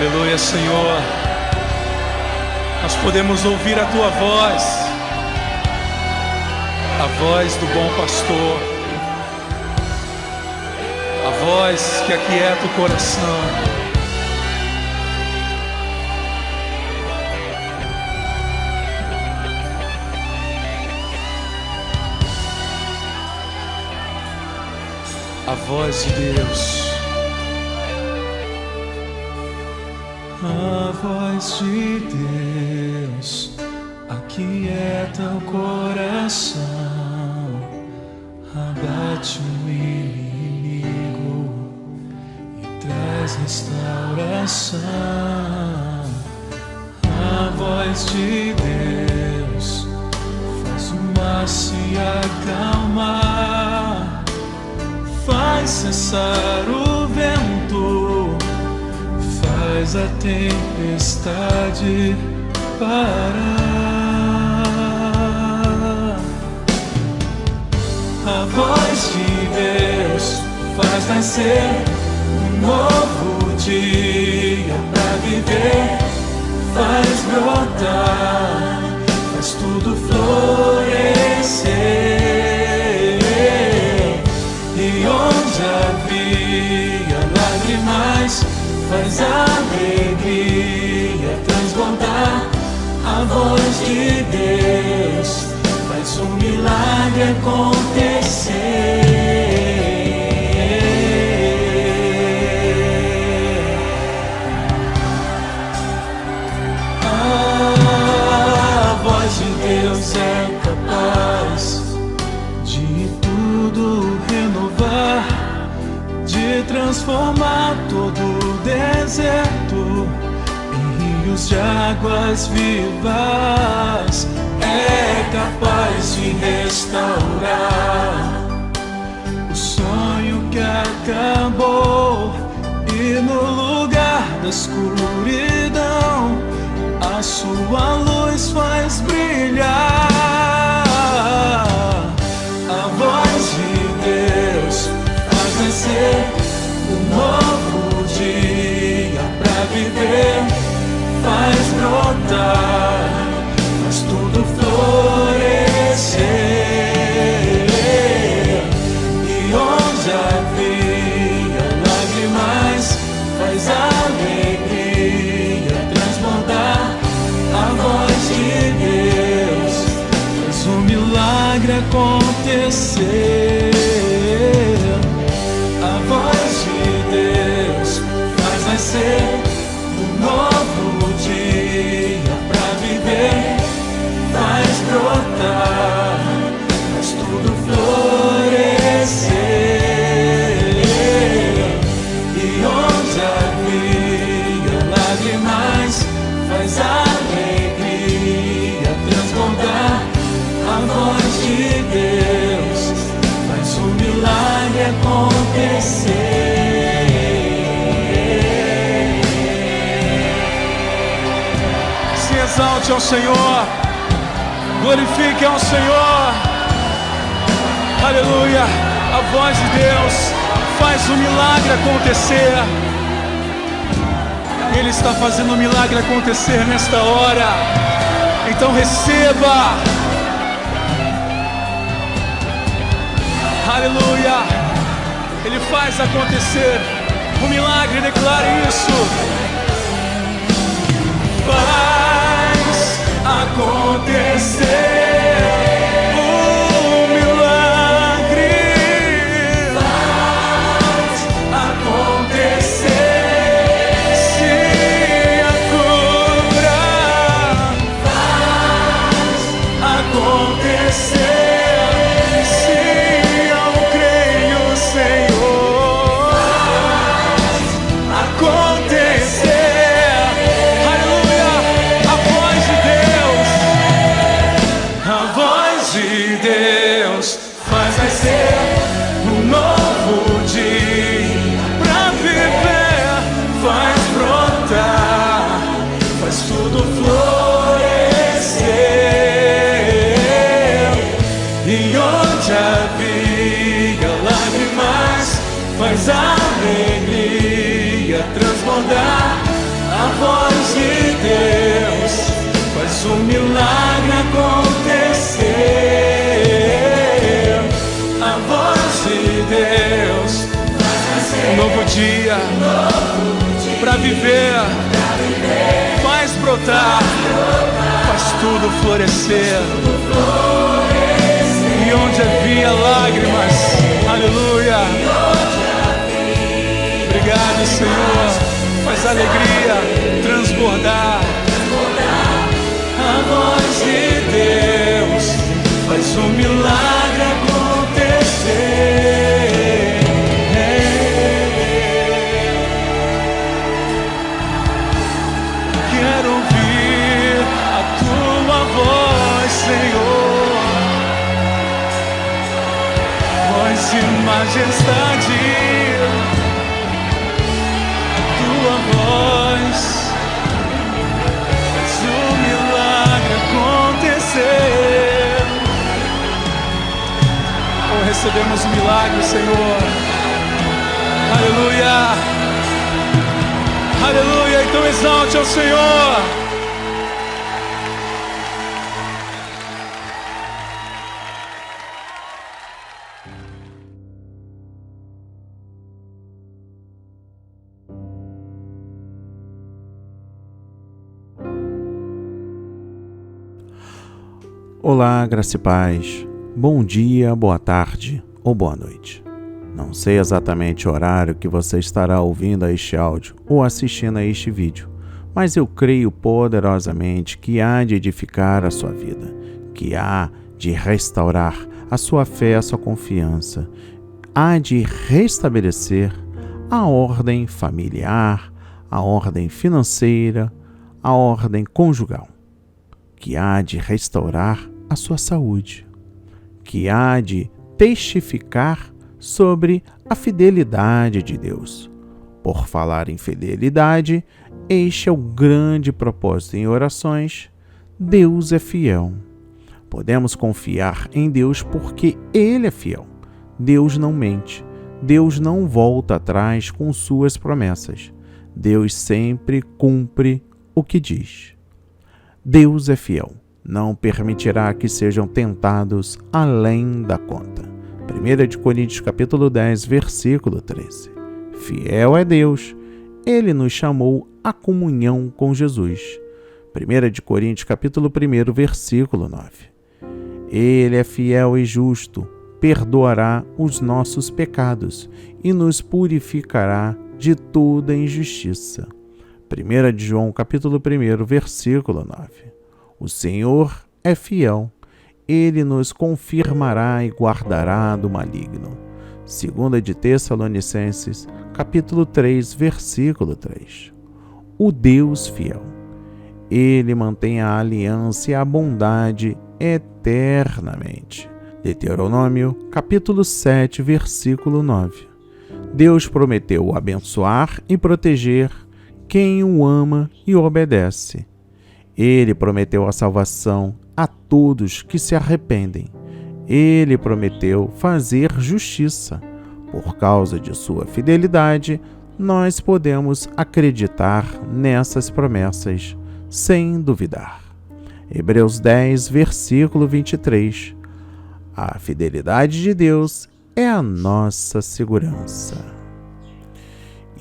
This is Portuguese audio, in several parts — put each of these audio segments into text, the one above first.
Aleluia, Senhor. Nós podemos ouvir a Tua voz, a voz do bom pastor, a voz que aquieta o coração. A voz de Deus. A voz de Deus aquieta o coração, abate o inimigo e traz restauração. A voz de Deus faz o mar se acalmar, faz cessar o vento, faz a tempestade parar. A voz de Deus faz nascer um novo dia pra viver, faz brotar, faz tudo florescer. E onde havia lágrimas, faz alegria transbordar. A voz de Deus faz um milagre acontecer. A voz de Deus é capaz de tudo renovar, de transformar todo o deserto em rios de águas vivas. É capaz de restaurar o sonho que acabou, e no lugar da escuridão a sua luz faz brilhar. A voz de Deus faz nascer um novo dia pra viver, faz brotar, faz tudo florescer. E onde havia lágrimas, faz alegria transbordar. A voz de Deus faz um milagre acontecer. A voz de Deus faz nascer um novo dia pra viver, faz brotar, faz tudo florescer. E onde havia lágrimas, faz alegria transbordar. A voz de Deus faz um milagre acontecer. Se exalte ao Senhor, glorifique ao Senhor. Aleluia. A voz de Deus faz um milagre acontecer. Ele está fazendo um milagre acontecer nesta hora. Então receba. Aleluia. Ele faz acontecer o milagre, declare isso. Faz acontecer o milagre, faz acontecer, se a cura, faz acontecer, se eu creio, Senhor, faz acontecer. Deus faz nascer um novo dia pra viver, faz brotar, faz tudo florescer. E onde havia lágrimas, faz alegria transbordar. A milagre acontecer. A voz de Deus, um novo dia para viver, faz brotar, faz tudo florescer. E onde havia lágrimas, aleluia. Obrigado, Senhor, faz alegria transbordar. a voz de Deus faz um milagre acontecer. Quero ouvir a tua voz, Senhor, voz de majestade, a tua voz faz um milagre acontecer. Oh, recebemos o milagre, Senhor. Aleluia. Aleluia, então exalte ao Senhor. Olá, graça e paz. Bom dia, boa tarde ou boa noite. Não sei exatamente o horário que você estará ouvindo a este áudio ou assistindo a este vídeo, mas eu creio poderosamente que há de edificar a sua vida, que há de restaurar a sua fé, a sua confiança, há de restabelecer a ordem familiar, a ordem financeira, a ordem conjugal, que há de restaurar a sua saúde, que há de testificar sobre a fidelidade de Deus. Por falar em fidelidade, este é o grande propósito em orações. Deus é fiel. Podemos confiar em Deus porque Ele é fiel. Deus não mente. Deus não volta atrás com suas promessas. Deus sempre cumpre o que diz. Deus é fiel. Não permitirá que sejam tentados além da conta. 1 Coríntios capítulo 10, versículo 13. Fiel é Deus. Ele nos chamou à comunhão com Jesus. 1 Coríntios capítulo 1, versículo 9. Ele é fiel e justo, perdoará os nossos pecados e nos purificará de toda injustiça. 1 João capítulo 1, versículo 9. O Senhor é fiel. Ele nos confirmará e guardará do maligno. 2 de Tessalonicenses, capítulo 3, versículo 3. O Deus fiel. Ele mantém a aliança e a bondade eternamente. Deuteronômio, capítulo 7, versículo 9. Deus prometeu abençoar e proteger quem o ama e obedece. Ele prometeu a salvação a todos que se arrependem. Ele prometeu fazer justiça. Por causa de sua fidelidade, nós podemos acreditar nessas promessas sem duvidar. Hebreus 10, versículo 23. A fidelidade de Deus é a nossa segurança.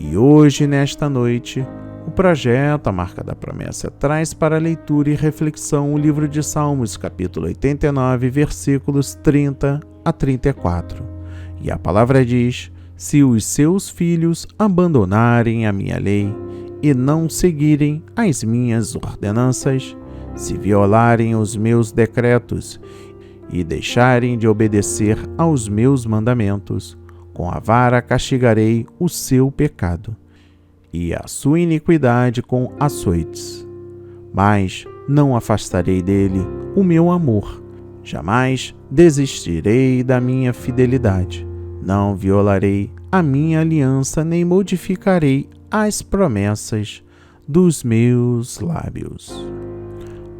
E hoje, nesta noite, o projeto A Marca da Promessa traz para leitura e reflexão o livro de Salmos, capítulo 89, versículos 30 a 34. E a palavra diz: se os seus filhos abandonarem a minha lei e não seguirem as minhas ordenanças, se violarem os meus decretos e deixarem de obedecer aos meus mandamentos, com a vara castigarei o seu pecado e a sua iniquidade com açoites. Mas não afastarei dele o meu amor. Jamais desistirei da minha fidelidade. Não violarei a minha aliança, nem modificarei as promessas dos meus lábios.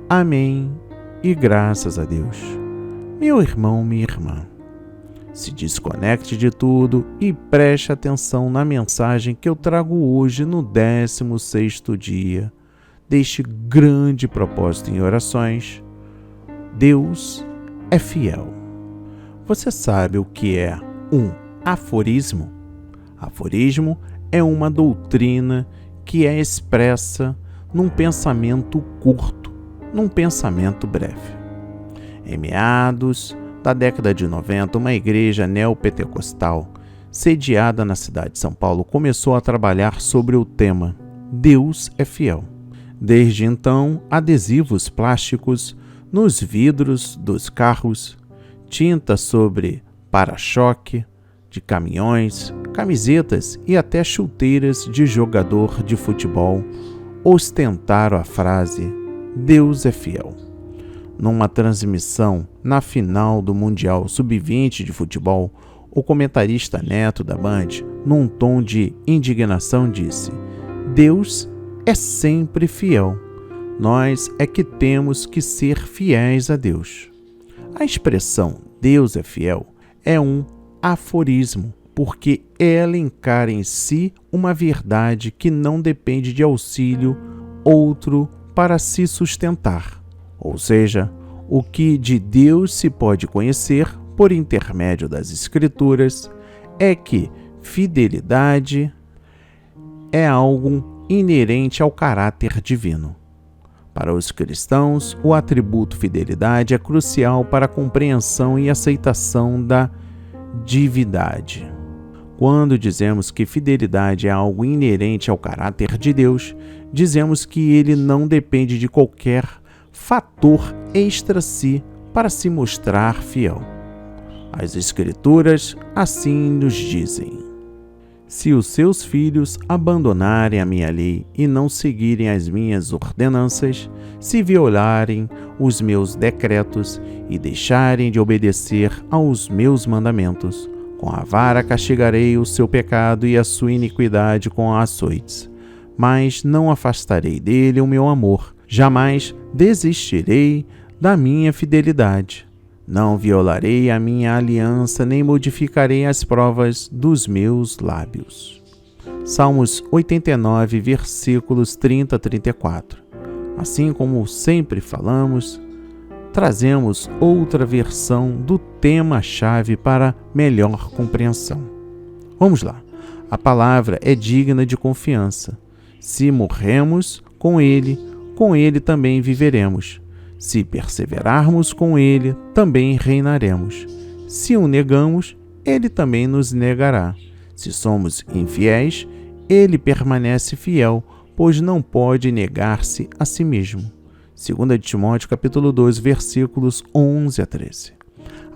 Amém e graças a Deus. Meu irmão, minha irmã, se desconecte de tudo e preste atenção na mensagem que eu trago hoje no 16º dia deste grande propósito em orações. Deus é fiel. Você sabe o que é um aforismo? Aforismo é uma doutrina que é expressa num pensamento curto, num pensamento breve. Em meados da década de 90, uma igreja neopentecostal, sediada na cidade de São Paulo, começou a trabalhar sobre o tema Deus é fiel. Desde então, adesivos plásticos nos vidros dos carros, tinta sobre para-choque de caminhões, camisetas e até chuteiras de jogador de futebol ostentaram a frase Deus é fiel. Numa transmissão na final do Mundial Sub-20 de futebol, o comentarista Neto da Band, num tom de indignação, disse: Deus é sempre fiel. Nós é que temos que ser fiéis a Deus. A expressão Deus é fiel é um aforismo, porque ela encara em si uma verdade que não depende de auxílio outro para se sustentar. Ou seja, o que de Deus se pode conhecer por intermédio das Escrituras é que fidelidade é algo inerente ao caráter divino. Para os cristãos, o atributo fidelidade é crucial para a compreensão e aceitação da divindade. Quando dizemos que fidelidade é algo inerente ao caráter de Deus, dizemos que ele não depende de qualquer fator extra-si para se mostrar fiel. As Escrituras assim nos dizem: se os seus filhos abandonarem a minha lei e não seguirem as minhas ordenanças, se violarem os meus decretos e deixarem de obedecer aos meus mandamentos, com a vara castigarei o seu pecado e a sua iniquidade com açoites. Mas não afastarei dele o meu amor, jamais desistirei da minha fidelidade. Não violarei a minha aliança, nem modificarei as provas dos meus lábios. Salmos 89, versículos 30 a 34. Assim como sempre falamos, trazemos outra versão do tema-chave para melhor compreensão. Vamos lá. A palavra é digna de confiança. Se morremos com ele também viveremos. Se perseverarmos com ele, também reinaremos. Se o negamos, ele também nos negará. Se somos infiéis, ele permanece fiel, pois não pode negar-se a si mesmo. 2 Timóteo capítulo 2, versículos 11 a 13.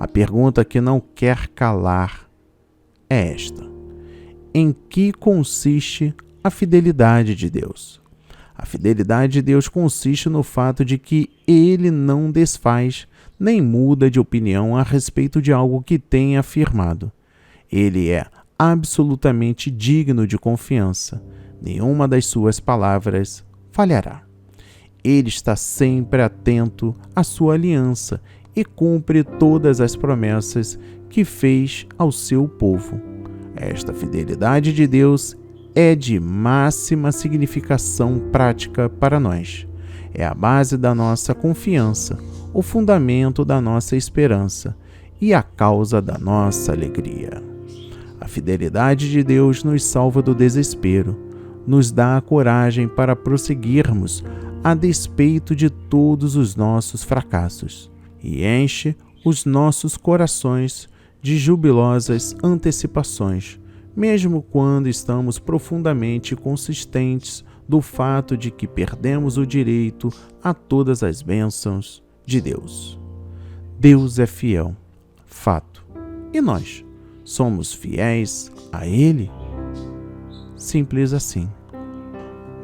A pergunta que não quer calar é esta: em que consiste a fidelidade de Deus? A fidelidade de Deus consiste no fato de que ele não desfaz nem muda de opinião a respeito de algo que tem afirmado. Ele é absolutamente digno de confiança. Nenhuma das suas palavras falhará. Ele está sempre atento à sua aliança e cumpre todas as promessas que fez ao seu povo. Esta fidelidade de Deus é de máxima significação prática para nós. É a base da nossa confiança, o fundamento da nossa esperança e a causa da nossa alegria. A fidelidade de Deus nos salva do desespero, nos dá a coragem para prosseguirmos a despeito de todos os nossos fracassos e enche os nossos corações de jubilosas antecipações, mesmo quando estamos profundamente conscientes do fato de que perdemos o direito a todas as bênçãos de Deus. Deus é fiel, fato. E nós, somos fiéis a Ele? Simples assim.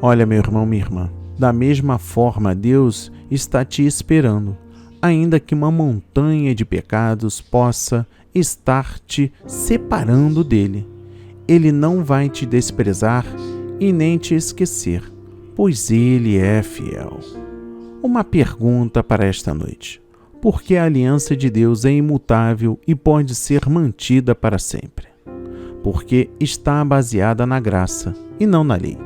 Olha, meu irmão, minha irmã, da mesma forma Deus está te esperando, ainda que uma montanha de pecados possa estar te separando dele. Ele não vai te desprezar e nem te esquecer, pois ele é fiel. Uma pergunta para esta noite: por que a aliança de Deus é imutável e pode ser mantida para sempre? Porque está baseada na graça e não na lei.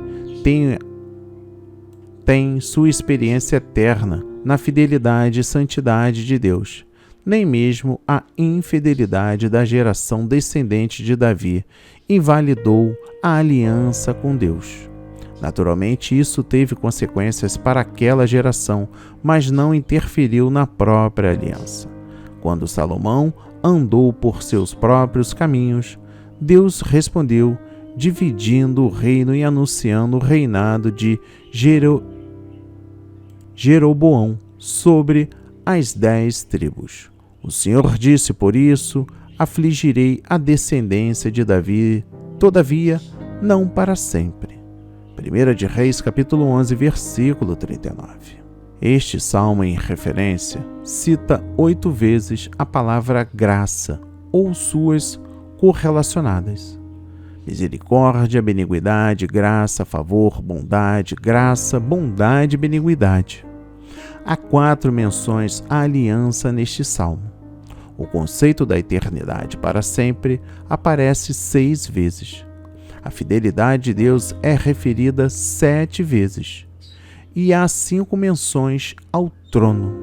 Tem sua experiência eterna na fidelidade e santidade de Deus, nem mesmo a infidelidade da geração descendente de Davi invalidou a aliança com Deus. Naturalmente, isso teve consequências para aquela geração, mas não interferiu na própria aliança. Quando Salomão andou por seus próprios caminhos, Deus respondeu, dividindo o reino e anunciando o reinado de Jeroboão sobre as 10 tribos. O Senhor disse, por isso, afligirei a descendência de Davi, todavia, não para sempre. 1 de Reis, capítulo 11, versículo 39. Este salmo em referência cita 8 vezes a palavra graça ou suas correlacionadas. Misericórdia, beniguidade, graça, favor, bondade, graça, bondade e beniguidade. Há 4 menções à aliança neste salmo. O conceito da eternidade para sempre aparece 6 vezes. A fidelidade de Deus é referida 7 vezes. E há 5 menções ao trono.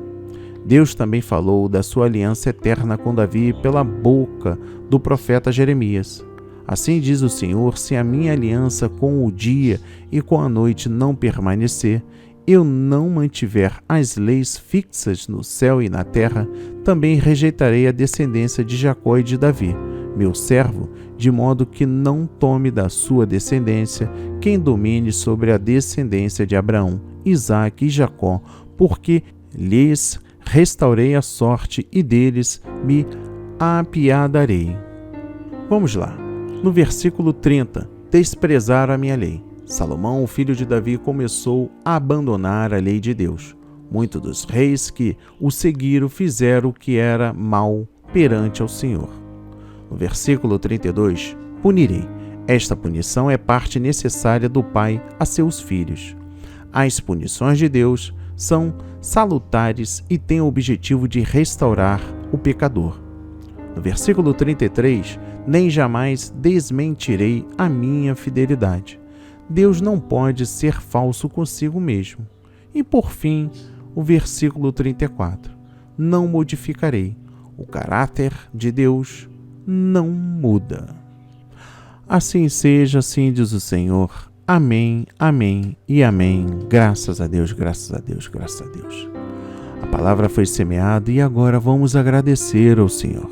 Deus também falou da sua aliança eterna com Davi pela boca do profeta Jeremias. Assim diz o Senhor, se a minha aliança com o dia e com a noite não permanecer, eu não mantiver as leis fixas no céu e na terra, também rejeitarei a descendência de Jacó e de Davi, meu servo, de modo que não tome da sua descendência quem domine sobre a descendência de Abraão, Isaque e Jacó, porque lhes restaurei a sorte e deles me apiadarei. Vamos lá. No versículo 30, desprezaram a minha lei. Salomão, o filho de Davi, começou a abandonar a lei de Deus. Muitos dos reis que o seguiram fizeram o que era mal perante ao Senhor. No versículo 32, punirei. Esta punição é parte necessária do pai a seus filhos. As punições de Deus são salutares e têm o objetivo de restaurar o pecador. No versículo 33, nem jamais desmentirei a minha fidelidade. Deus não pode ser falso consigo mesmo. E por fim, o versículo 34, não modificarei. O caráter de Deus não muda. Assim seja, assim diz o Senhor. Amém, amém e amém. Graças a Deus, graças a Deus, graças a Deus. A palavra foi semeada e agora vamos agradecer ao Senhor.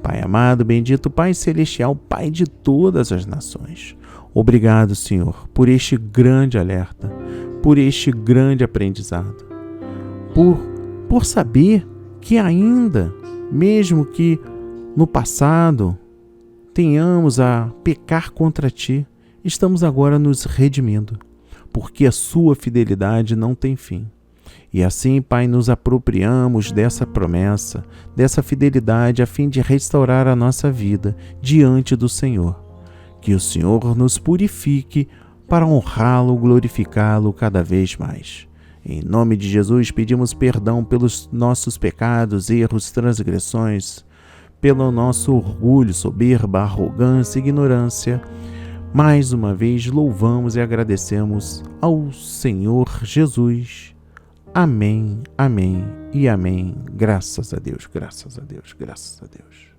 Pai amado, bendito Pai Celestial, Pai de todas as nações. Obrigado, Senhor, por este grande alerta, por este grande aprendizado, por saber que ainda, mesmo que no passado tenhamos a pecar contra Ti, estamos agora nos redimindo, porque a Sua fidelidade não tem fim. E assim, Pai, nos apropriamos dessa promessa, dessa fidelidade, a fim de restaurar a nossa vida diante do Senhor. Que o Senhor nos purifique para honrá-lo, glorificá-lo cada vez mais. Em nome de Jesus, pedimos perdão pelos nossos pecados, erros, transgressões, pelo nosso orgulho, soberba, arrogância e ignorância. Mais uma vez, louvamos e agradecemos ao Senhor Jesus. Amém, amém e amém. Graças a Deus, graças a Deus, graças a Deus.